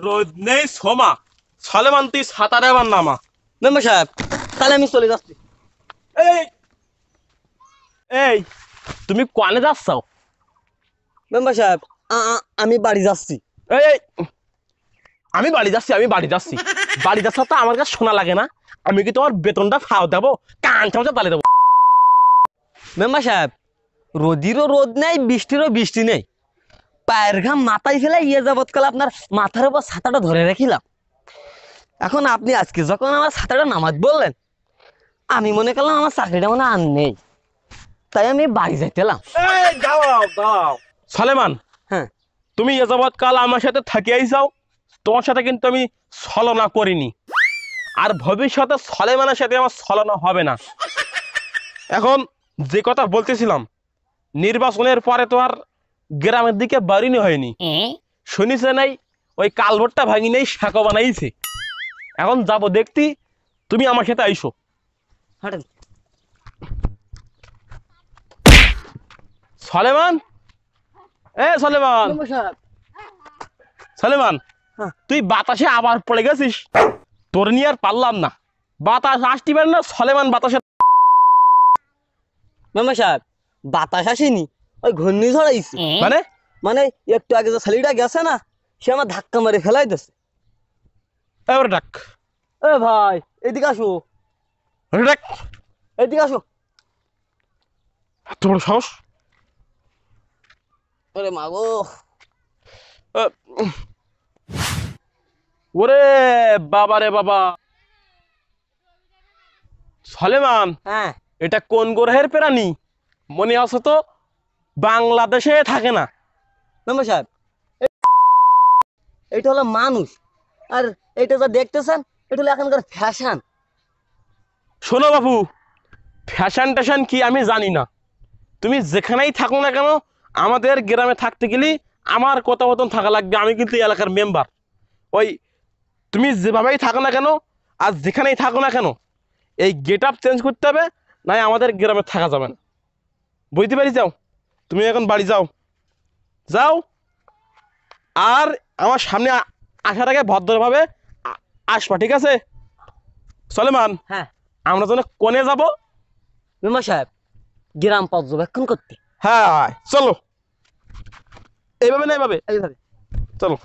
রোদ নেই সোমা, সলেমান তুই সাঁতারে আবার নামা। মেম্বার সাহেব তাহলে আমি চলে যাচ্ছি। এই এই তুমি কোয়ানে যাচ্ছ? মেম্বার সাহেব আমি বাড়ি যাচ্ছি। এই এই, আমি বাড়ি যাচ্ছি, আমি বাড়ি যাচ্ছি। বাড়ি যাচ্ছ তো আমার কাছে শোনা লাগে না? আমি কি তোমার বেতনটা ফাও দেবো? কান চামচা তালে দেবো। মেম্বার সাহেব রোদিরও রোদ নেই, বৃষ্টিরও বৃষ্টি নেই, পায়ের ঘাম মাথায় ফেলে যাবৎকাল আপনার মাথার উপর ছাতাটা ধরে রাখিলাম। এখন আপনি আজকে যখন আমার ছাতাটা নামাজ বললেন, আমি মনে করলাম আমার চাকরিটা মনে আর নেই, তাই আমি বাড়ি যাইতেলাম। এই দাঁড়াও দাঁড়াও সলেমান, হ্যাঁ তুমি এ যাবৎ কাল আমার সাথে থাকিয়াই যাও, তোমার সাথে কিন্তু আমি ছলনা করিনি, আর ভবিষ্যতে সলেমানের সাথে আমার ছলনা হবে না। এখন যে কথা বলতেছিলাম, নির্বাচনের পরে তো আর গ্রামের দিকে বাড়িনি হয়নি, শুনিছে নাই ওই কালভরটা ভাঙি নেই শাঁকো বানাইছে। এখন যাব দেখতি, তুমি আমার সাথে আইসো। হাঁটেন। সলেমান, এ সলেমান, মেম্বার সাহেব সলেমান, হ্যাঁ। তুই বাতাসে আবার পড়ে গেছিস। তোর নিয়ে আর পারলাম না, বাতাস আসতে পারে না, সলেমান বাতাসে। মেম্বার সাহেব বাতাস আসেনি, ওই ঘূর্ণিঝড় আইছে। মানে মানে একটু আগে যে ছেলেটা গেছে না, সে আমার ধাক্কা মারে ফেলাই দিছে। এবার ডাক, এ ভাই এদিকে আসো, ডাক। এদিকে আসো। এত বড় সাহস! আরে মা গো, আহ, ওরে বাবা রে বাবা! সলেমান, হ্যাঁ এটা কোন গ্রহের প্রাণী? মনে আছে তো বাংলাদেশে থাকে না। মেম্বার সাহেব এটা হলো মানুষ, আর এটা যা দেখতেছেন এটা হলো এখনকার ফ্যাশন। শোনো বাবু, ফ্যাশন ট্যাশন কি আমি জানি না। তুমি যেখানেই থাকো না কেন, আমাদের গ্রামে থাকতে গেলে আমার কথা মতন থাকা লাগবে। আমি কিন্তু এই এলাকার মেম্বার। ওই তুমি যেভাবেই থাকো না কেন, আর যেখানেই থাকো না কেন, এই গেট আপ চেঞ্জ করতে হবে, নাই আমাদের গ্রামে থাকা যাবে না। বুঝতে পারি? যাও, তুমি এখন বাড়ি যাও, যাও। আর আমার সামনে আসার আগে ভদ্রভাবে আসবা, ঠিক আছে? সলেমান, হ্যাঁ আমরা যেন কোনে যাব? মেম্বার সাহেব গ্রাম পর্যবেক্ষণ করতে। হ্যাঁ চলো, এইভাবে না এইভাবে এইভাবে চলো।